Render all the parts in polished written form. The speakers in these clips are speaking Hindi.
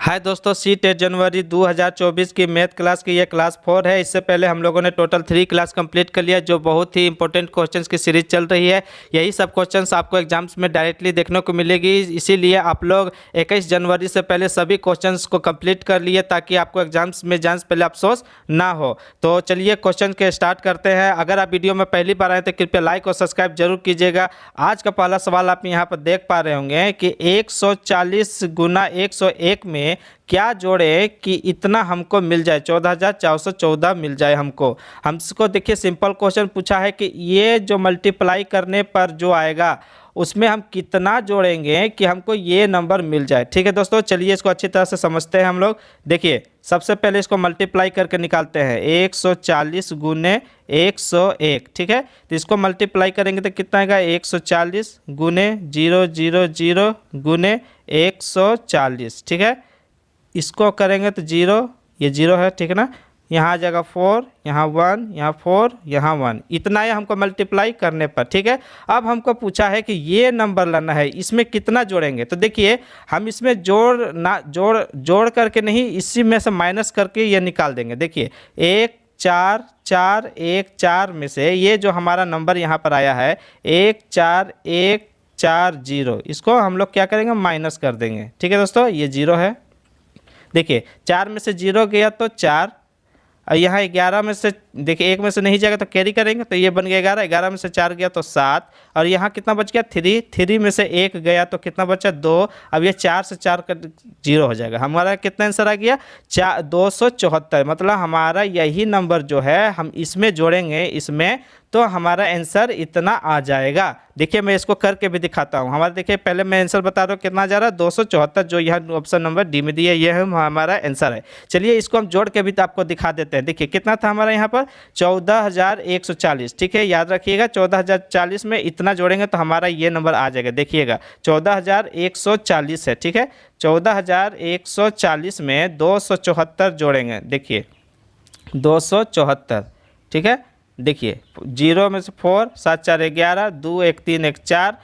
हाय दोस्तों, सीट 8 जनवरी 2024 की मैथ क्लास की ये क्लास 4 है। इससे पहले हम लोगों ने टोटल 3 क्लास कंप्लीट कर लिया, जो बहुत ही इंपॉर्टेंट क्वेश्चंस की सीरीज चल रही है। यही सब क्वेश्चंस आपको एग्जाम्स में डायरेक्टली देखने को मिलेगी, इसीलिए आप लोग 21 जनवरी से पहले सभी क्वेश्चंस को कंप्लीट कर लिए ताकि आपको एग्जाम्स में जाने से पहले अफसोस ना हो। तो चलिए क्वेश्चन के स्टार्ट करते हैं। अगर आप वीडियो में पहली बार आए तो कृपया लाइक और सब्सक्राइब जरूर कीजिएगा। आज का पहला सवाल आप यहाँ पर देख पा रहे होंगे कि 140 गुना 101 में क्या जोड़े कि इतना हमको मिल जाए, 14,414 मिल जाए हमको देखिए सिंपल क्वेश्चन पूछा है कि ये जो मल्टीप्लाई करने पर जो आएगा उसमें हम कितना जोड़ेंगे कि हमको ये नंबर मिल जाए। ठीक है दोस्तों, चलिए इसको अच्छी तरह से समझते हैं हम लोग। देखिए सबसे पहले इसको मल्टीप्लाई करके निकालते हैं, 140 गुने 101। ठीक है, तो इसको मल्टीप्लाई करेंगे तो कितना आएगा, 140 गुने 000 गुने 140। ठीक है, इसको करेंगे तो 0, ये 0 है, ठीक है ना। यहाँ आ जाएगा 4, यहाँ 1, यहाँ 4, यहाँ 1, इतना है हमको मल्टीप्लाई करने पर। ठीक है, अब हमको पूछा है कि ये नंबर लाना है, इसमें कितना जोड़ेंगे। तो देखिए हम इसमें जोड़ करके नहीं, इसी में से माइनस करके ये निकाल देंगे। देखिए 1 4 4 1 4 में से ये जो हमारा नंबर यहाँ पर आया है 1 4 1 4 0, इसको हम लोग क्या करेंगे, माइनस कर देंगे। ठीक है दोस्तों, ये 0 है। देखिए 4 में से 0 गया तो 4, और यहाँ 11 में से देखिए 1 में से नहीं जाएगा तो कैरी करेंगे तो ये बन गया 11, 11 में से 4 गया तो 7, और यहाँ कितना बच गया 3, 3 में से 1 गया तो कितना बचा 2। अब ये 4 से 4 का 0 हो जाएगा। हमारा कितना आंसर आ गया, 274। मतलब हमारा यही नंबर जो है हम इसमें जोड़ेंगे, इसमें तो हमारा आंसर इतना आ जाएगा। देखिए मैं इसको करके भी दिखाता हूँ। हमारा देखिए पहले मैं आंसर बता रहा हूँ कितना जा रहा है, 274, जो यहाँ ऑप्शन नंबर डी में दिया, ये हमारा आंसर है। चलिए इसको हम जोड़ के भी तो आपको दिखा देते हैं। देखिए कितना था हमारा यहाँ पर, 14,140। ठीक है, याद रखिएगा 14,040 में इतना जोड़ेंगे तो हमारा ये नंबर आ जाएगा। देखिएगा 14,140 है। ठीक है, 14,140 में 274 जोड़ेंगे। देखिए 274। ठीक है, देखिए 0 में से 4, 7 4 11, 2 1 3 1 4,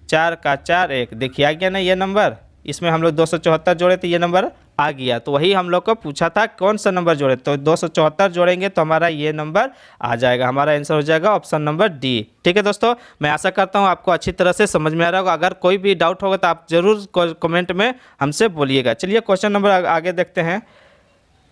4 का 4 1। देखिए आ गया ना ये नंबर, इसमें हम लोग 274 जोड़े तो ये नंबर आ गया। तो वही हम लोग को पूछा था कौन सा नंबर जोड़े, तो 274 जोड़ेंगे तो हमारा ये नंबर आ जाएगा। हमारा आंसर हो जाएगा ऑप्शन नंबर डी। ठीक है दोस्तों, मैं आशा करता हूँ आपको अच्छी तरह से समझ में आ रहा होगा। अगर कोई भी डाउट होगा तो आप ज़रूर कमेंट में हमसे बोलिएगा। चलिए क्वेश्चन नंबर आगे देखते हैं।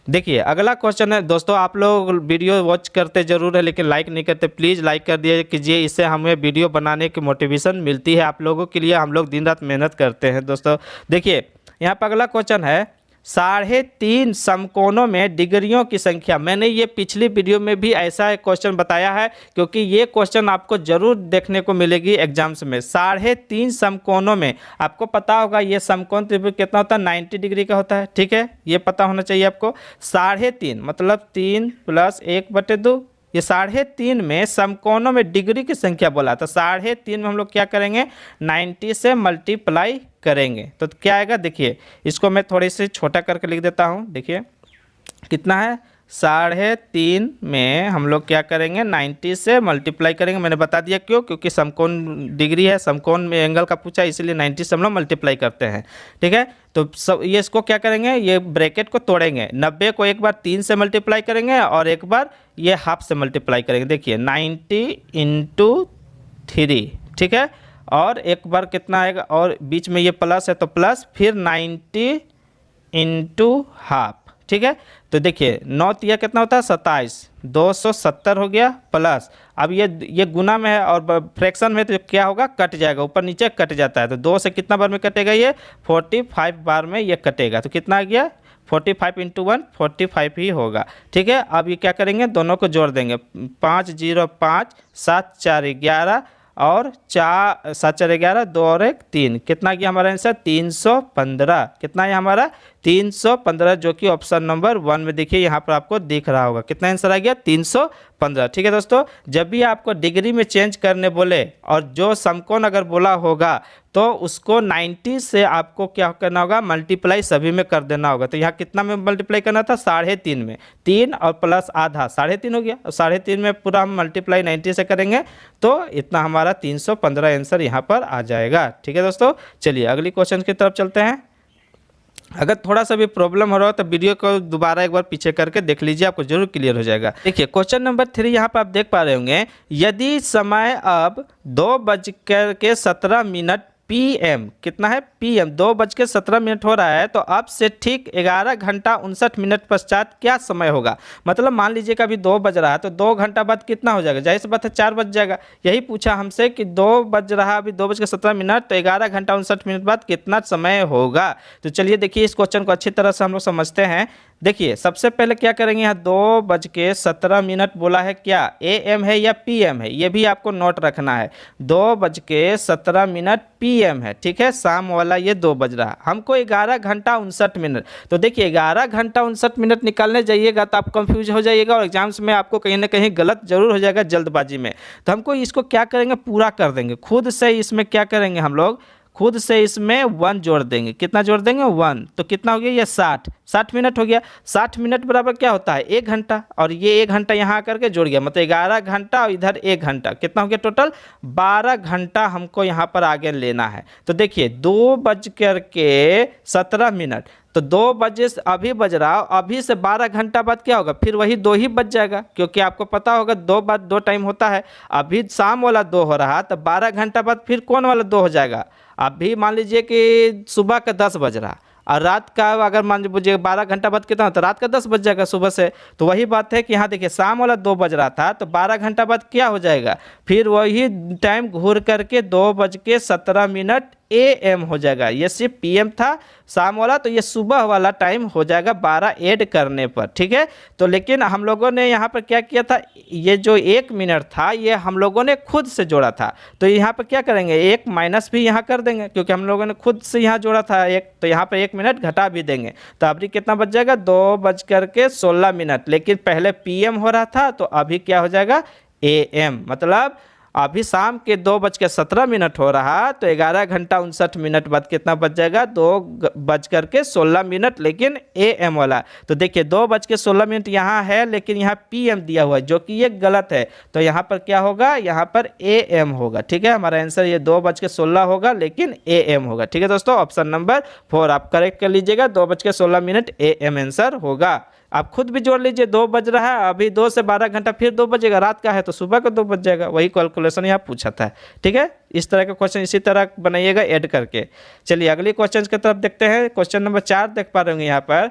देखिए अगला क्वेश्चन है दोस्तों, आप लोग वीडियो वॉच करते ज़रूर है लेकिन लाइक नहीं करते, प्लीज़ लाइक कर दिया कीजिए, इससे हमें वीडियो बनाने की मोटिवेशन मिलती है। आप लोगों के लिए हम लोग दिन रात मेहनत करते हैं दोस्तों। देखिए यहाँ पर अगला क्वेश्चन है, 3.5 समकोणों में डिग्रियों की संख्या। मैंने ये पिछली वीडियो में भी ऐसा एक क्वेश्चन बताया है, क्योंकि ये क्वेश्चन आपको जरूर देखने को मिलेगी एग्जाम्स में। 3.5 समकोणों में, आपको पता होगा ये समकोण त्रिभुज कितना होता है, 90 डिग्री का होता है। ठीक है, ये पता होना चाहिए आपको। 3.5 मतलब 3 + 1/2, ये 3.5 में समकोणों में डिग्री की संख्या बोला। तो 3.5 में हम लोग क्या करेंगे, 90 से मल्टीप्लाई करेंगे तो क्या आएगा। देखिए इसको मैं थोड़ी सी छोटा करके लिख देता हूँ। देखिए कितना है, 3.5 में हम लोग क्या करेंगे, 90 से मल्टीप्लाई करेंगे। मैंने बता दिया क्यों, क्योंकि समकोण डिग्री है, समकोण में एंगल का पूछा, इसीलिए 90 से हम लोग मल्टीप्लाई करते हैं। ठीक है, तो सब ये इसको क्या करेंगे, ये ब्रैकेट को तोड़ेंगे। 90 को एक बार 3 से मल्टीप्लाई करेंगे और एक बार ये हाफ से मल्टीप्लाई करेंगे। देखिए 90 × 3। ठीक है, और एक बार कितना आएगा, और बीच में ये प्लस है तो प्लस, फिर 90 × हाफ। ठीक है, तो देखिए 9 तिया कितना होता है, 27, 270 हो गया प्लस। अब ये गुना में है और फ्रैक्शन में तो क्या होगा, कट जाएगा, ऊपर नीचे कट जाता है। तो 2 से कितना बार में कटेगा, ये 45 बार में ये कटेगा। तो कितना आ गया, 45 × 1 45 ही होगा। ठीक है, अब ये क्या करेंगे, दोनों को जोड़ देंगे। 5 0 5, 7 4 11, और 7 4 11, 2 और 1 3, कितना गया हमारा आंसर, 315। कितना है हमारा, 315, जो कि ऑप्शन नंबर 1 में देखिए यहाँ पर आपको दिख रहा होगा। कितना आंसर आ गया, 315। ठीक है दोस्तों, जब भी आपको डिग्री में चेंज करने बोले और जो समकोण अगर बोला होगा तो उसको 90 से आपको क्या करना होगा, मल्टीप्लाई सभी में कर देना होगा। तो यहाँ कितना में मल्टीप्लाई करना था, 3.5 में, 3 और प्लस आधा 3.5 हो गया। और 3.5 में पूरा हम मल्टीप्लाई 90 से करेंगे तो इतना हमारा 315 आंसर यहाँ पर आ जाएगा। ठीक है दोस्तों, चलिए अगली क्वेश्चन की तरफ चलते हैं। अगर थोड़ा सा भी प्रॉब्लम हो रहा हो तो वीडियो को दोबारा एक बार पीछे करके देख लीजिए, आपको जरूर क्लियर हो जाएगा। देखिए क्वेश्चन नंबर 3 यहाँ पर आप देख पा रहे होंगे, यदि समय अब 2:17 PM, कितना है PM, 2:17 हो रहा है, तो अब से ठीक 11 घंटा 59 मिनट पश्चात क्या समय होगा। मतलब मान लीजिए कि अभी 2 बज रहा है तो 2 घंटा बाद कितना हो जाएगा, जाहिर सी बात है 4 बज जाएगा। यही पूछा हमसे कि 2 बज रहा, अभी 2:17 तो 11 घंटा 59 मिनट बाद कितना समय होगा। तो चलिए देखिए इस क्वेश्चन को अच्छी तरह से हम लोग समझते हैं। देखिए सबसे पहले क्या करेंगे, यहाँ 2:17 बोला है, क्या AM है या PM है, ये भी आपको नोट रखना है। 2:17 PM है, ठीक है, शाम वाला ये 2 बज रहा है, हमको 11 घंटा 59 मिनट। तो देखिए 11 घंटा 59 मिनट निकालने जाइएगा तो आप कंफ्यूज हो जाइएगा और एग्जाम्स में आपको कहीं ना कहीं गलत जरूर हो जाएगा जल्दबाजी में। तो हमको इसको क्या करेंगे, पूरा कर देंगे खुद से। इसमें क्या करेंगे, हम लोग खुद से इसमें 1 जोड़ देंगे। कितना जोड़ देंगे, 1, तो कितना हो गया, ये 60 मिनट हो गया। 60 मिनट बराबर क्या होता है, 1 घंटा, और ये 1 घंटा यहाँ करके जुड़ गया, मतलब 11 घंटा और इधर 1 घंटा, कितना हो गया टोटल 12 घंटा हमको यहाँ पर आगे लेना है। तो देखिए 2:17, तो 2 बजे अभी बज रहा, अभी से 12 घंटा बाद क्या होगा, फिर वही 2 ही बज जाएगा, क्योंकि आपको पता होगा 2 बाद 2 टाइम होता है। अभी शाम वाला 2 हो रहा तो 12 घंटा बाद फिर कौन वाला 2 हो जाएगा। अभी मान लीजिए कि सुबह का 10 बज रहा और रात का अगर मान लीजिए 12 घंटा बाद कितना, तो रात का 10 बज जाएगा सुबह से। तो वही बात है कि यहाँ देखिए शाम वाला 2 बज रहा था तो 12 घंटा बाद क्या हो जाएगा, फिर वही टाइम घूर करके 2:17 AM हो जाएगा। ये सिर्फ PM था शाम वाला, तो ये सुबह वाला टाइम हो जाएगा 12 ऐड करने पर, ठीक है। तो लेकिन हम लोगों ने यहाँ पर क्या किया था, ये जो 1 मिनट था ये हम लोगों ने खुद से जोड़ा था, तो यहाँ पर क्या करेंगे, 1 माइनस भी यहाँ कर देंगे, क्योंकि हम लोगों ने खुद से यहाँ जोड़ा था 1, तो यहाँ पर 1 मिनट घटा भी देंगे। तो अभी कितना बच जाएगा, 2:16, लेकिन पहले PM हो रहा था तो अभी क्या हो जाएगा AM, मतलब अभी शाम के 2:17 हो रहा तो 11 घंटा 59 मिनट बाद कितना बच जाएगा, 2:16, लेकिन AM वाला। तो देखिए 2:16 यहाँ है लेकिन यहाँ PM दिया हुआ है, जो कि ये गलत है। तो यहाँ पर क्या होगा, यहाँ पर AM होगा, ठीक है। हमारा आंसर ये 2:16 होगा लेकिन AM होगा, ठीक है दोस्तों। ऑप्शन नंबर 4 आप करेक्ट कर लीजिएगा, 2:16 AM आंसर होगा। आप खुद भी जोड़ लीजिए, 2 बज रहा है, अभी 2 से 12 घंटा फिर 2 बजेगा, रात का है तो सुबह का 2 बज जाएगा, वही कैलकुलेशन यहाँ पूछा था, ठीक है। इस तरह का क्वेश्चन इसी तरह बनाइएगा ऐड करके। चलिए अगले क्वेश्चन की तरफ देखते हैं। क्वेश्चन नंबर 4 देख पा रहे होंगे यहाँ पर,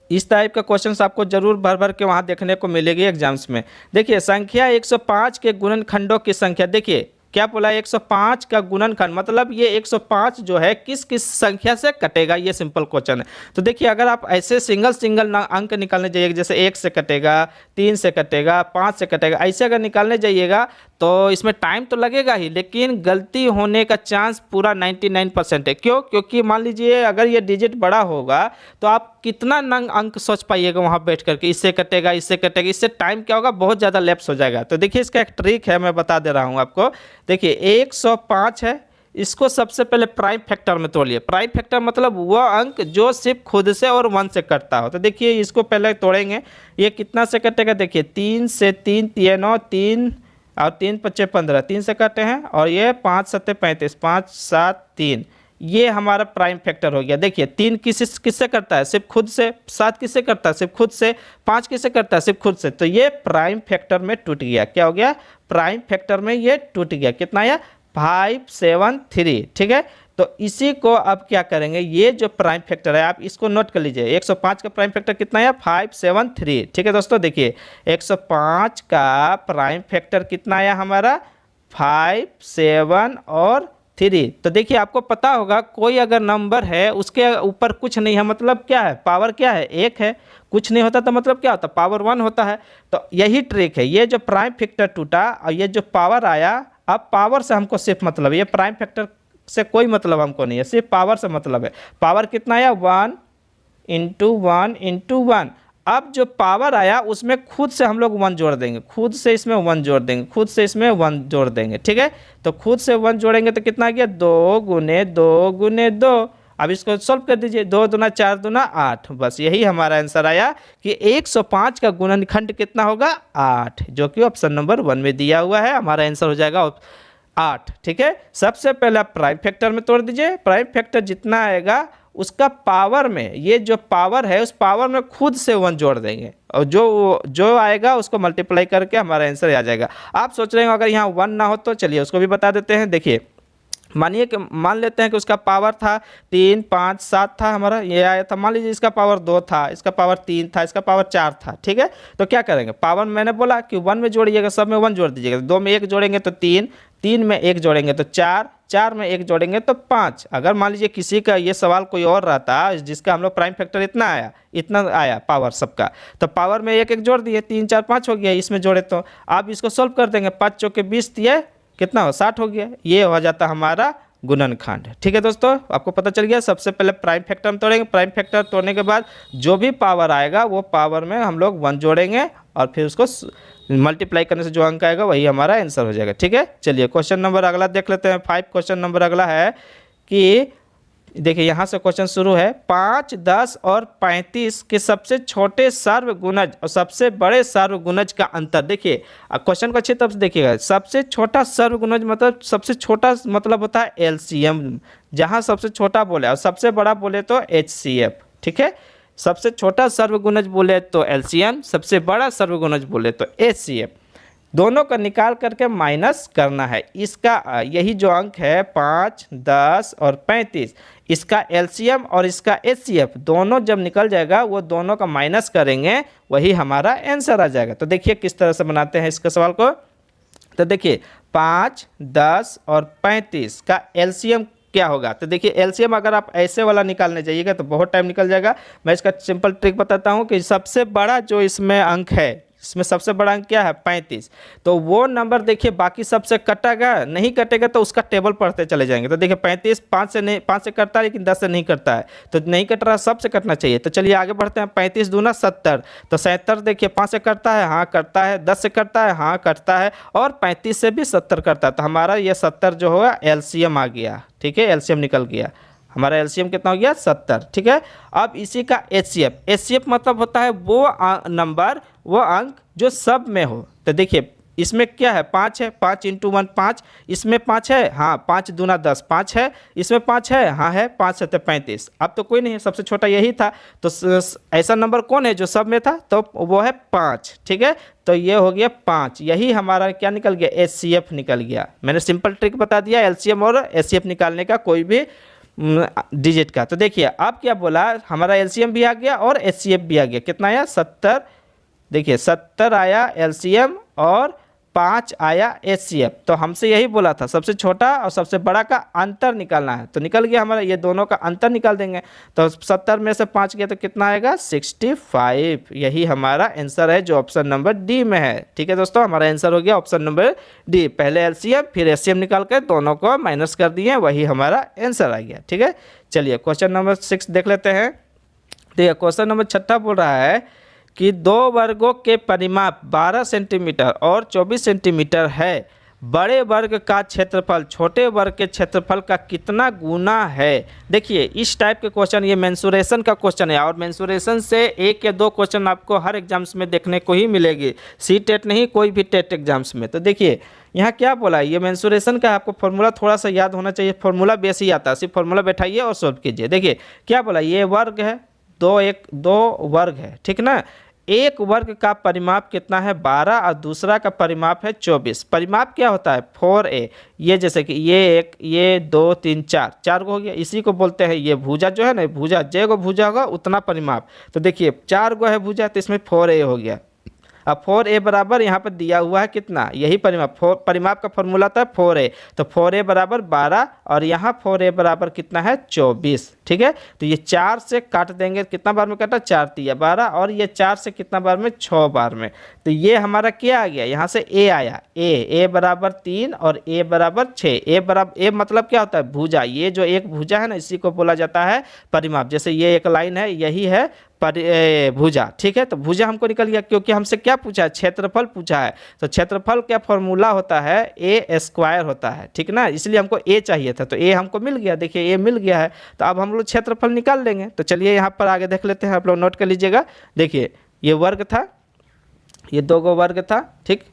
इस टाइप का क्वेश्चन आपको जरूर भर भर के वहाँ देखने को मिलेगी एग्जाम्स में। देखिए संख्या 105 के गुणनखंडों की संख्या, देखिए क्या बोला, 105 का गुणनखंड, मतलब ये 105 जो है किस किस संख्या से कटेगा, ये सिंपल क्वेश्चन है। तो देखिए अगर आप ऐसे सिंगल अंक निकालने जाइएगा, जैसे 1 से कटेगा, 3 से कटेगा, 5 से कटेगा, ऐसे अगर निकालने जाइएगा तो इसमें टाइम तो लगेगा ही, लेकिन गलती होने का चांस पूरा 99% है। क्यों, क्योंकि मान लीजिए अगर ये डिजिट बड़ा होगा तो आप कितना अंक सोच पाइएगा वहाँ बैठ करके, इससे कटेगा, इससे कटेगा, इससे टाइम क्या होगा, बहुत ज़्यादा लैप्स हो जाएगा। तो देखिए इसका एक ट्रिक है, मैं बता दे रहा हूँ आपको। देखिए 105 है, इसको सबसे पहले प्राइम फैक्टर में तोड़िए। प्राइम फैक्टर मतलब वह अंक जो सिर्फ खुद से और 1 से कटता हो। तो देखिए इसको पहले तोड़ेंगे, ये कितना से कटेगा, देखिए 3 से 3 3 9 3 और 3 5 15, 3 से कटे हैं, और ये 5 7 35, 5 7 3, ये हमारा प्राइम फैक्टर हो गया। देखिए 3 किससे करता है, सिर्फ खुद से, 7 किससे करता है, सिर्फ खुद से, 5 किससे करता है, सिर्फ खुद से। तो ये प्राइम फैक्टर में टूट गया, क्या हो गया, प्राइम फैक्टर में ये टूट गया। कितना आया, 573, ठीक है। तो इसी को अब क्या करेंगे, ये जो प्राइम फैक्टर है आप इसको नोट कर लीजिए। 105 का प्राइम फैक्टर कितना है, 573, ठीक है दोस्तों। देखिए 105 का प्राइम फैक्टर कितना आया हमारा, 5 7 और 3। तो देखिए आपको पता होगा कोई अगर नंबर है उसके ऊपर कुछ नहीं है, मतलब क्या है, पावर क्या है, 1 है, कुछ नहीं होता तो मतलब क्या होता, पावर 1 होता है। तो यही ट्रिक है, ये जो प्राइम फैक्टर टूटा और ये जो पावर आया, अब पावर से हमको सिर्फ मतलब, ये प्राइम फैक्टर से कोई मतलब हमको नहीं है, सिर्फ पावर से मतलब है। पावर कितना आया, 1 × 1 × 1। अब जो पावर आया उसमें खुद से हम लोग 1 जोड़ देंगे, खुद से इसमें 1 जोड़ देंगे, खुद से इसमें 1 जोड़ देंगे, ठीक है। तो खुद से 1 जोड़ेंगे तो कितना आ गया, 2 × 2 × 2। अब इसको सॉल्व कर दीजिए, 2 दूना 4 दूना 8, बस यही हमारा आंसर आया कि 105 का गुणनखंड कितना होगा, 8, जो कि ऑप्शन नंबर 1 में दिया हुआ है। हमारा आंसर हो जाएगा 8, ठीक है। सबसे पहले आप प्राइम फैक्टर में तोड़ दीजिए, प्राइम फैक्टर जितना आएगा उसका पावर में, ये जो पावर है उस पावर में खुद से 1 जोड़ देंगे और जो आएगा उसको मल्टीप्लाई करके हमारा आंसर आ जाएगा। आप सोच रहे हो अगर यहाँ 1 ना हो तो चलिए उसको भी बता देते हैं। देखिए मानिए कि मान लेते हैं कि उसका पावर था 3, 5, 7 था, हमारा ये आया था। मान लीजिए इसका पावर 2 था, इसका पावर 3 था, इसका पावर 4 था, ठीक है। तो क्या करेंगे, पावर मैंने बोला कि 1 में जोड़िएगा, सब में 1 जोड़ दीजिएगा। 2 में 1 जोड़ेंगे तो 3, 3 में 1 जोड़ेंगे तो 4, 4 में 1 जोड़ेंगे तो 5। अगर मान लीजिए किसी का ये सवाल कोई और रहता जिसका हम लोग प्राइम फैक्टर इतना आया पावर सबका, तो पावर में 1 1 जोड़ दिए, 3 4 5 हो गया, इसमें जोड़े तो आप इसको सॉल्व कर देंगे। 5 चौके 20 दिए, कितना हो 60 हो गया। ये हो जाता हमारा गुणनखंड। ठीक है दोस्तों, आपको पता चल गया। सबसे पहले प्राइम फैक्टर हम तोड़ेंगे, प्राइम फैक्टर तोड़ने के बाद जो भी पावर आएगा वो पावर में हम लोग 1 जोड़ेंगे और फिर उसको मल्टीप्लाई करने से जो अंक आएगा वही हमारा आंसर हो जाएगा। ठीक है, चलिए क्वेश्चन नंबर अगला देख लेते हैं। 5 क्वेश्चन नंबर अगला है कि देखिए यहाँ से क्वेश्चन शुरू है। 5, 10 और 35 के सबसे छोटे सर्वगुणज और सबसे बड़े सर्वगुणज का अंतर। देखिए क्वेश्चन को अच्छी तरह से देखिएगा। सबसे छोटा सर्वगुणज मतलब सबसे छोटा मतलब होता है एलसीएम, जहाँ सबसे छोटा बोले और सबसे बड़ा बोले तो एचसीएफ। ठीक है, सबसे छोटा सर्वगुणज बोले तो एलसीएम, सबसे बड़ा सर्वगुणज बोले तो एचसीएफ। दोनों का निकाल करके माइनस करना है। इसका यही जो अंक है 5, 10 और 35, इसका एलसीएम और इसका एचसीएफ दोनों जब निकल जाएगा वो दोनों का माइनस करेंगे, वही हमारा आंसर आ जाएगा। तो देखिए किस तरह से बनाते हैं इसके सवाल को। तो देखिए 5, 10 और 35 का एलसीएम क्या होगा। तो देखिए एलसीएम अगर आप ऐसे वाला निकालने जाइएगा तो बहुत टाइम निकल जाएगा। मैं इसका सिंपल ट्रिक बताता हूँ कि सबसे बड़ा जो इसमें अंक है, इसमें सबसे बड़ा अंक क्या है 35, तो वो नंबर देखिए बाकी सबसे कटेगा नहीं, कटेगा तो उसका टेबल पढ़ते चले जाएंगे। तो देखिए 35 5 से कटता है लेकिन 10 से नहीं कटता है, तो नहीं कट रहा, सबसे कटना चाहिए। तो चलिए आगे बढ़ते हैं। 35 दूना 70, तो 70 देखिए 5 से कटता है, हाँ कटता है, 10 से कटता है, हाँ कटता है, और 35 से भी 70 कटता है। तो हमारा ये 70 जो होगा एलसीएम आ गया। ठीक है, एलसीएम निकल गया, हमारा एलसीएम कितना हो गया 70। ठीक है, अब इसी का एचसीएफ, एचसीएफ मतलब होता है वो नंबर, वो अंक जो सब में हो। तो देखिए इसमें क्या है 5 है, 5 × 1 5, इसमें 5 है, हाँ 5 दूना 10 5 है, इसमें 5 है, हाँ है, 5 7 35। अब तो कोई नहीं है, सबसे छोटा यही था। तो ऐसा नंबर कौन है जो सब में था, तो वो है 5। ठीक है, तो ये हो गया 5, यही हमारा क्या निकल गया एचसीएफ निकल गया। मैंने सिंपल ट्रिक बता दिया एलसीएम और एचसीएफ निकालने का कोई भी डिजिट का। तो देखिए अब क्या बोला, हमारा एलसीएम भी आ गया और एचसीएफ भी आ गया। कितना आया 70, देखिए 70 आया एलसीएम और 5 आया एचसीएफ। तो हमसे यही बोला था सबसे छोटा और सबसे बड़ा का अंतर निकालना है, तो निकल गया हमारा, ये दोनों का अंतर निकाल देंगे। तो 70 में से 5 गया तो कितना आएगा 65। यही हमारा आंसर है जो ऑप्शन नंबर डी में है। ठीक है दोस्तों, हमारा आंसर हो गया ऑप्शन नंबर डी। पहले एलसीएम फिर एचसीएफ निकाल कर दोनों को माइनस कर दिए, वही हमारा आंसर आ गया। ठीक है, चलिए क्वेश्चन नंबर 6 देख लेते हैं। देखिए क्वेश्चन नंबर 6 बोल रहा है कि 2 वर्गों के परिमाप 12 सेंटीमीटर और 24 सेंटीमीटर है। बड़े वर्ग का क्षेत्रफल छोटे वर्ग के क्षेत्रफल का कितना गुना है। देखिए इस टाइप के क्वेश्चन, ये मेंसुरेशन का क्वेश्चन है और मेंसुरेशन से 1 या 2 क्वेश्चन आपको हर एग्जाम्स में देखने को ही मिलेगी, सी टेट नहीं कोई भी टेट एग्जाम्स में। तो देखिए यहाँ क्या बोला, ये मेंसुरेशन का आपको फॉर्मूला थोड़ा सा याद होना चाहिए, फॉर्मूला बेस ही आता है, सिर्फ फॉर्मूला बैठाइए और सॉल्व कीजिए। देखिए क्या बोला, ये वर्ग है, 2 वर्ग है, ठीक ना। एक वर्ग का परिमाप कितना है 12 और दूसरा का परिमाप है 24। परिमाप क्या होता है 4a, ये जैसे कि ये 1 ये 2 3 4 गो हो गया, इसी को बोलते हैं ये भुजा जो है ना, भुजा जय गो भुजा होगा उतना परिमाप। तो देखिए 4 गो है भुजा, तो इसमें 4a हो गया। अब 4a बराबर यहाँ पर दिया हुआ है कितना, यही परिमाप, परिमाप का फॉर्मूला था 4a, तो 4a बराबर 12 और यहाँ 4a बराबर कितना है 24। ठीक है, तो ये 4 से काट देंगे, कितना बार में काटा 4 × 3 = 12 और ये 4 से कितना बार में 6 बार में। तो ये हमारा क्या आ गया, यहाँ से a आया, a बराबर 3 और a बराबर 6। a मतलब क्या होता है भुजा, ये जो एक भुजा है ना इसी को बोला जाता है परिमाप। जैसे ये एक लाइन है, यही है भुजा। ठीक है, तो भुजा हमको निकल गया क्योंकि हमसे क्या पूछा है क्षेत्रफल पूछा है। तो क्षेत्रफल क्या फॉर्मूला होता है a² होता है, ठीक ना, इसलिए हमको a चाहिए था, तो a हमको मिल गया। देखिए a मिल गया है, तो अब हम लोग क्षेत्रफल निकाल लेंगे। तो चलिए यहाँ पर आगे देख लेते हैं, आप लोग नोट कर लीजिएगा। देखिए ये वर्ग था, ये 2 गो वर्ग था, ठीक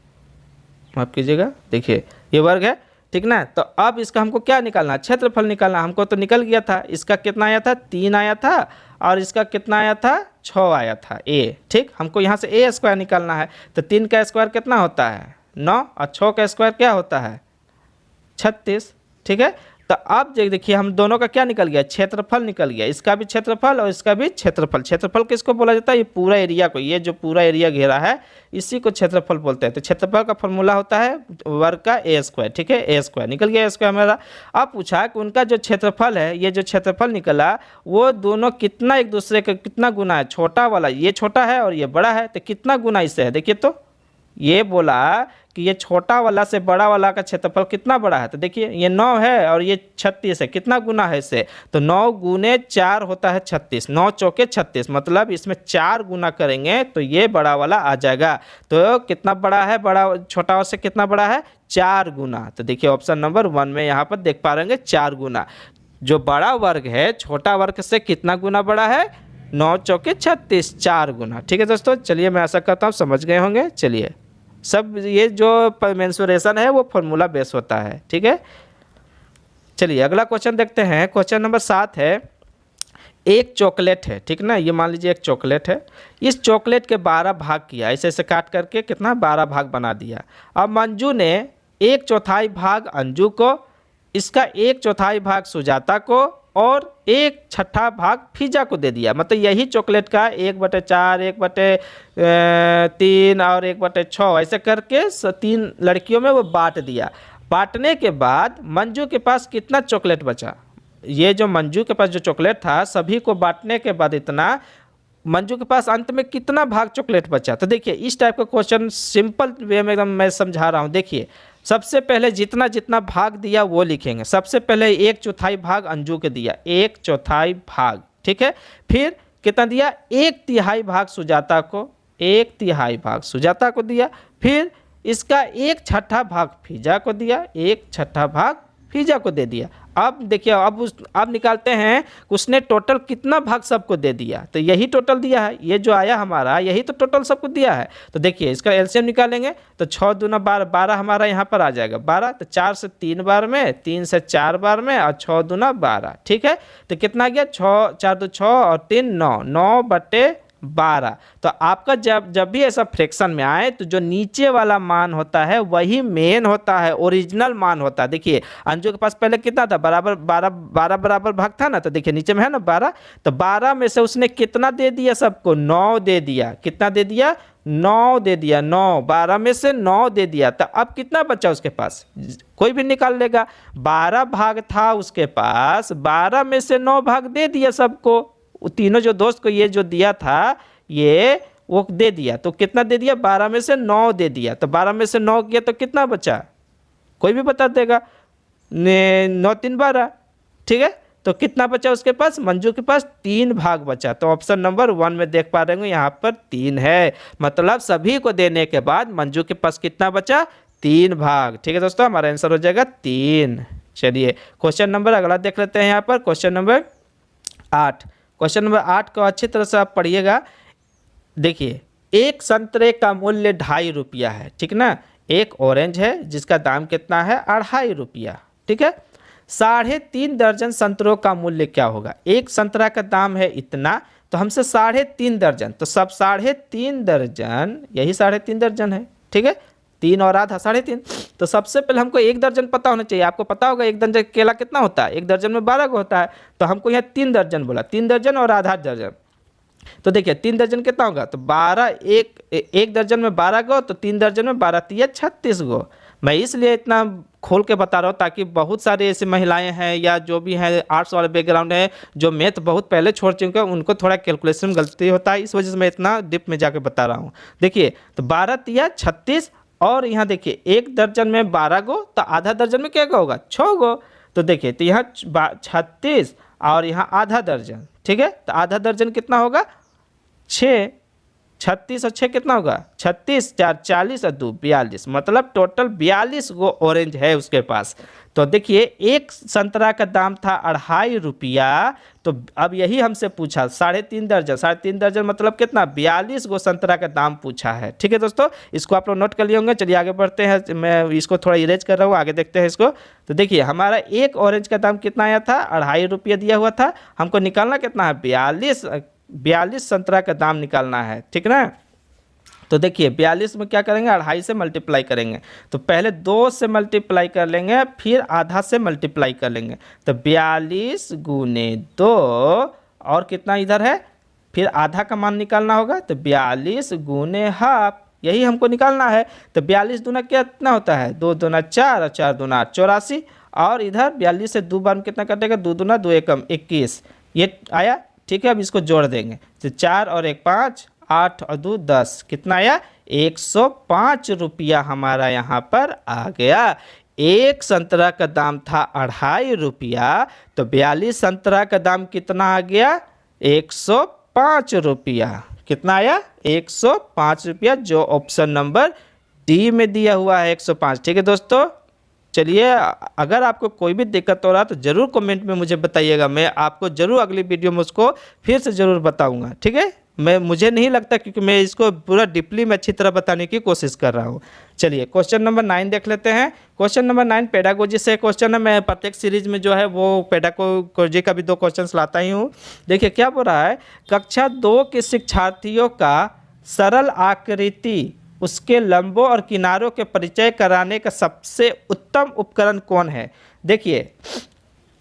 माफ कीजिएगा, देखिए ये वर्ग है, ठीक ना। तो अब इसका हमको क्या निकालना, क्षेत्रफल निकालना। हमको तो निकल गया था, इसका कितना आया था 3 आया था, और इसका कितना आया था 6 आया था ए। ठीक, हमको यहाँ से ए स्क्वायर निकालना है। तो 3 का स्क्वायर कितना होता है 9, और 6 का स्क्वायर क्या होता है 36। ठीक है, तो अब देखिए हम दोनों का क्या निकल गया, क्षेत्रफल निकल गया। इसका भी क्षेत्रफल और इसका भी क्षेत्रफल। क्षेत्रफल किसको बोला जाता है, ये पूरा एरिया को, ये जो पूरा एरिया घेरा है इसी को क्षेत्रफल बोलते हैं। तो क्षेत्रफल का फॉर्मूला होता है वर्ग का ए स्क्वायर। ठीक है, ए स्क्वायर निकल गया, ए स्क्वायर हमारा। अब पूछा कि उनका जो क्षेत्रफल है, ये जो क्षेत्रफल निकला वो दोनों कितना एक दूसरे का कितना गुना है। छोटा वाला ये छोटा है और ये बड़ा है, तो कितना गुना इससे है। देखिए तो ये बोला कि ये छोटा वाला से बड़ा वाला का क्षेत्रफल कितना बड़ा है। तो देखिए ये 9 है और ये 36 है, कितना गुना है इससे। तो 9 गुने 4 होता है 36, 9 चौके 36, मतलब इसमें 4 गुना करेंगे तो ये बड़ा वाला आ जाएगा। तो कितना बड़ा है, बड़ा छोटा से कितना बड़ा है 4 गुना। तो देखिए ऑप्शन नंबर 1 में यहाँ पर देख पा रहे हैं 4 गुना। जो बड़ा वर्ग है छोटा वर्ग से कितना गुना बड़ा है, 9 चौके 36, 4 गुना। ठीक है दोस्तों, चलिए मैं आशा करता हूँ समझ गए होंगे। चलिए सब ये जो मेंसुरेशन है वो फॉर्मूला बेस होता है। ठीक है, चलिए अगला क्वेश्चन देखते हैं। क्वेश्चन नंबर 7 है, एक चॉकलेट है, ठीक ना, ये मान लीजिए एक चॉकलेट है। इस चॉकलेट के 12 भाग किया, ऐसे ऐसे काट करके कितना 12 भाग बना दिया। अब मंजू ने 1/4 भाग अंजू को, इसका 1/4 भाग सुजाता को और 1/6 भाग फिजा को दे दिया। मतलब यही चॉकलेट का 1/4, 1/3 और 1/6 ऐसे करके 3 लड़कियों में वो बांट दिया। बांटने के बाद मंजू के पास कितना चॉकलेट बचा। ये जो मंजू के पास जो चॉकलेट था सभी को बांटने के बाद इतना, मंजू के पास अंत में कितना भाग चॉकलेट बचा। तो देखिए इस टाइप का क्वेश्चन सिंपल वे में एकदम मैं समझा रहा हूँ। देखिए सबसे पहले जितना जितना भाग दिया वो लिखेंगे। सबसे पहले 1/4 भाग अंजू के दिया, 1/4 भाग, ठीक है। फिर कितना दिया, 1/3 भाग सुजाता को, 1/3 भाग सुजाता को दिया। फिर इसका 1/6 भाग फिजा को दिया, 1/6 भाग फिजा को दे दिया। अब देखिए अब निकालते हैं उसने टोटल कितना भाग सबको दे दिया। तो यही टोटल दिया है, ये जो आया हमारा यही तो टोटल सबको दिया है। तो देखिए इसका एलसीएम निकालेंगे तो 6 दूना 12, 12 हमारा यहाँ पर आ जाएगा 12। तो 4 से 3 बार में, 3 से 4 बार में और 6 दूना 12, ठीक है। तो कितना गया 6, 4 2 6 और 3 9, 9/12। तो आपका जब भी ऐसा फ्रैक्शन में आए तो जो नीचे वाला मान होता है वही मेन होता है, ओरिजिनल मान होता है। देखिए अंजू के पास पहले कितना था, बराबर 12 बराबर भाग था ना। तो देखिए नीचे में है ना 12, तो 12 में से उसने कितना दे दिया सबको, 9 दे दिया। कितना दे दिया, 9 दे दिया, 9, 12 में से 9 दे दिया। तो अब कितना बचा उसके पास, कोई भी निकाल लेगा। 12 भाग था उसके पास, 12 में से 9 भाग दे दिया सबको। तीनों जो दोस्त को ये जो दिया था ये वो दे दिया। तो कितना दे दिया, 12 में से 9 दे दिया। तो 12 में से 9 किया तो कितना बचा, कोई भी बता देगा, 9 3 12, ठीक है। तो कितना बचा उसके पास, मंजू के पास 3 भाग बचा। तो ऑप्शन नंबर 1 में देख पा रहे होंगे यहाँ पर 3 है। मतलब सभी को देने के बाद मंजू के पास कितना बचा, 3 भाग। ठीक है दोस्तों, हमारा आंसर हो जाएगा 3। चलिए क्वेश्चन नंबर अगला देख लेते हैं। यहाँ पर क्वेश्चन नंबर 8। क्वेश्चन नंबर 8 को अच्छी तरह से आप पढ़िएगा। देखिए एक संतरे का मूल्य 2.5 रुपया है, ठीक ना। एक ऑरेंज है जिसका दाम कितना है 2.5 रुपया, ठीक है। 3.5 दर्जन संतरों का मूल्य क्या होगा। एक संतरा का दाम है इतना, तो हमसे 3.5 दर्जन, तो सब 3.5 दर्जन, यही 3.5 दर्जन है, ठीक है। 3 और आधा 3.5। तो सबसे पहले हमको 1 दर्जन पता होना चाहिए। आपको पता होगा 1 दर्जन केला कितना होता है, 1 दर्जन में 12 को होता है। तो हमको यहाँ 3 दर्जन बोला, 3 दर्जन और आधा दर्जन। तो देखिए 3 दर्जन कितना होगा, तो 12, एक दर्जन में 12 गो, तो 3 दर्जन में 12 3 36 गो। मैं इसलिए इतना खोल के बता रहा हूँ ताकि बहुत सारे ऐसी महिलाएं हैं या जो भी हैं आर्ट्स वाले बैकग्राउंड है जो मैथ बहुत पहले छोड़ चुके हैं, उनको थोड़ा कैलकुलेशन में गलती होता है। इस वजह से मैं इतना डिप में जाके बता रहा हूँ। देखिए तो 12 3 36, और यहाँ देखिए 1 दर्जन में 12 गो, तो आधा दर्जन में क्या होगा 6 गो। तो देखिए तो यहाँ 36 और यहाँ आधा दर्जन, ठीक है। तो आधा दर्जन कितना होगा 6, 36 और 6 कितना होगा 36, 4 40 और 2 42, मतलब टोटल 42 गो ऑरेंज है उसके पास। तो देखिए एक संतरा का दाम था 2.5 रुपया, तो अब यही हमसे पूछा 3.5 दर्जन, 3.5 दर्जन मतलब कितना 42 गो संतरा का दाम पूछा है। ठीक है दोस्तों, इसको आप लोग नोट कर लिए होंगे। चलिए आगे बढ़ते हैं, मैं इसको थोड़ा इरेज कर रहा हूँ, आगे देखते हैं इसको। तो देखिए हमारा एक ऑरेंज का दाम कितना आया था 2.5 रुपया दिया हुआ था, हमको निकालना कितना है 42 संतरा का दाम निकालना है, ठीक ना। तो देखिए 42 में क्या करेंगे 2.5 से मल्टीप्लाई करेंगे, तो पहले 2 से मल्टीप्लाई कर लेंगे फिर आधा से मल्टीप्लाई कर लेंगे, तो 42 गुने 2 और कितना इधर है फिर आधा का मान निकालना होगा, तो 42 गुने हाफ, यही हमको निकालना है। तो 42 दूना कितना होता है 2 दूना 4 और 4 दूना 8 84, और इधर 42 से 2 बार में कितना कटेगा 2 दूना 2 एकम 21, ये आया। ठीक है, अब इसको जोड़ देंगे, तो 4 और 1 5, 8 और 2 10, कितना आया 105 रुपया हमारा यहाँ पर आ गया। एक संतरा का दाम था 2.5 रुपया, तो 42 संतरा का दाम कितना आ गया 105 रुपया, कितना आया 105 रुपया, जो ऑप्शन नंबर डी में दिया हुआ है 105। ठीक है दोस्तों, चलिए अगर आपको कोई भी दिक्कत हो रहा है तो ज़रूर कमेंट में मुझे बताइएगा, मैं आपको ज़रूर अगली वीडियो में उसको फिर से ज़रूर बताऊंगा। ठीक है, मुझे नहीं लगता, क्योंकि मैं इसको पूरा डीपली में अच्छी तरह बताने की कोशिश कर रहा हूँ। चलिए क्वेश्चन नंबर 9 देख लेते हैं। क्वेश्चन नंबर 9 पेडागोजी से क्वेश्चन है। मैं प्रत्येक सीरीज में जो है वो पेडागोजी का भी 2 क्वेश्चन लाता ही हूँ। देखिए क्या बोल रहा है, कक्षा 2 के शिक्षार्थियों का सरल आकृति उसके लंबों और किनारों के परिचय कराने का सबसे उत्तम उपकरण कौन है। देखिए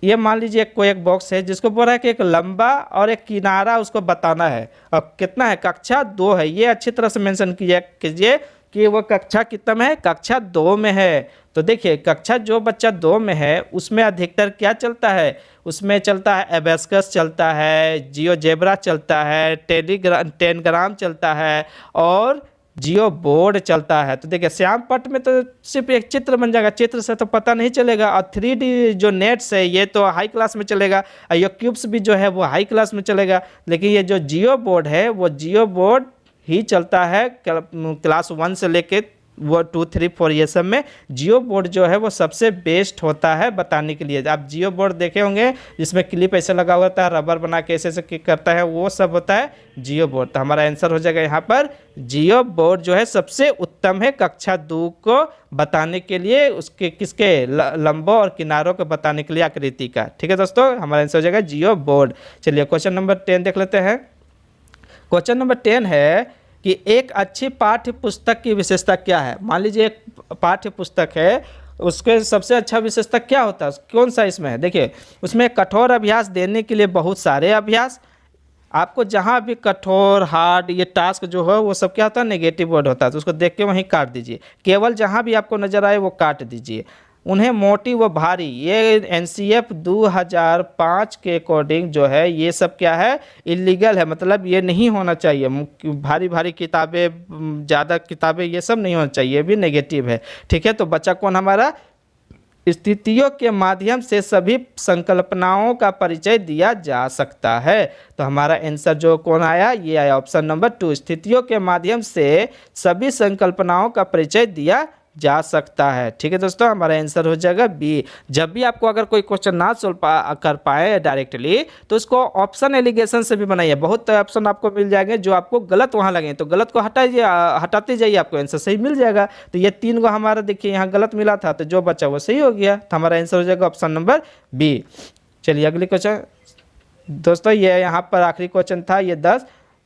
ये मान लीजिए कोई एक बॉक्स है जिसको बोल रहा है कि एक लंबा और एक किनारा उसको बताना है, अब कितना है कक्षा 2 है, ये अच्छी तरह से मेंशन कीजिए कि वो कक्षा कितना में है, कक्षा 2 में है। तो देखिए कक्षा जो बच्चा 2 में है उसमें अधिकतर क्या चलता है, उसमें चलता है एबेस्कस चलता है, जियोजेब्रा चलता है, टेनग्राम चलता है और जियो बोर्ड चलता है। तो देखिए श्याम पट में तो सिर्फ एक चित्र बन जाएगा, चित्र से तो पता नहीं चलेगा, और 3D जो नेट्स है ये तो हाई क्लास में चलेगा, और ये क्यूब्स भी जो है वो हाई क्लास में चलेगा, लेकिन ये जो जियो बोर्ड है वो जियो बोर्ड ही चलता है क्लास 1 से लेके वो 2 3 4 ये सब में जियो बोर्ड जो है वो सबसे बेस्ट होता है बताने के लिए। आप जियो बोर्ड देखे होंगे जिसमें क्लिप ऐसे लगा हुआ होता है, रबर बना के ऐसे किक करता है, वो सब होता है जियो बोर्ड। तो हमारा आंसर हो जाएगा यहाँ पर जियो बोर्ड जो है सबसे उत्तम है कक्षा 2 को बताने के लिए, उसके किसके लंबों और किनारों को बताने के लिए आकृति का। ठीक है दोस्तों, हमारा आंसर हो जाएगा जियो बोर्ड। चलिए क्वेश्चन नंबर 10 देख लेते हैं। क्वेश्चन नंबर 10 है कि एक अच्छी पाठ्य पुस्तक की विशेषता क्या है। मान लीजिए एक पाठ्य पुस्तक है, उसके सबसे अच्छा विशेषता क्या होता है, कौन सा इसमें है। देखिए उसमें कठोर अभ्यास देने के लिए बहुत सारे अभ्यास, आपको जहाँ भी कठोर हार्ड ये टास्क जो है वो सब क्या होता है नेगेटिव वर्ड होता है, तो उसको देख के वहीं काट दीजिए, केवल जहाँ भी आपको नजर आए वो काट दीजिए। उन्हें मोटी व भारी, ये NCF 2005 के अकॉर्डिंग जो है ये सब क्या है इलीगल है, मतलब ये नहीं होना चाहिए, भारी भारी किताबें ज़्यादा किताबें ये सब नहीं होना चाहिए, ये भी नेगेटिव है। ठीक है, तो बच्चा कौन हमारा स्थितियों के माध्यम से सभी संकल्पनाओं का परिचय दिया जा सकता है। तो हमारा आंसर जो कौन आया, ये आया ऑप्शन नंबर 2, स्थितियों के माध्यम से सभी संकल्पनाओं का परिचय दिया जा सकता है। ठीक है दोस्तों, हमारा आंसर हो जाएगा बी। जब भी आपको अगर कोई क्वेश्चन ना कर पाए डायरेक्टली तो उसको ऑप्शन एलिगेशन से भी बनाइए, बहुत ऑप्शन आपको मिल जाएंगे जो आपको गलत वहाँ लगे, तो गलत को हटाते जाइए, आपको आंसर सही मिल जाएगा। तो ये 3 को हमारा देखिए यहाँ गलत मिला था, तो जो बचा वो सही हो गया, तो हमारा आंसर हो जाएगा ऑप्शन नंबर बी। चलिए अगली क्वेश्चन दोस्तों, ये यहाँ पर आखिरी क्वेश्चन था ये 10।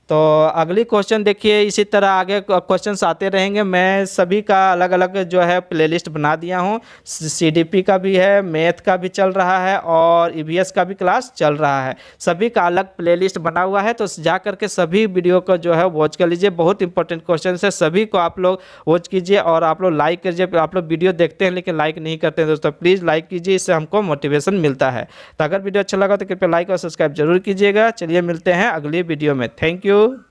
तो अगली क्वेश्चन देखिए, इसी तरह आगे क्वेश्चंस आते रहेंगे। मैं सभी का अलग अलग जो है प्लेलिस्ट बना दिया हूँ, CDP का भी है, मैथ का भी चल रहा है और EVS का भी क्लास चल रहा है, सभी का अलग प्लेलिस्ट बना हुआ है। तो जा करके सभी वीडियो को जो है वॉच कर लीजिए, बहुत इंपॉर्टेंट क्वेश्चन है, सभी को आप लोग वॉच कीजिए और आप लोग लाइक कीजिए। आप लोग वीडियो देखते हैं लेकिन लाइक नहीं करते हैं दोस्तों, प्लीज़ लाइक कीजिए, इससे हमको मोटिवेशन मिलता है। तो अगर वीडियो अच्छा लगा तो कृपया लाइक और सब्सक्राइब जरूर कीजिएगा। चलिए मिलते हैं अगली वीडियो में, थैंक यू।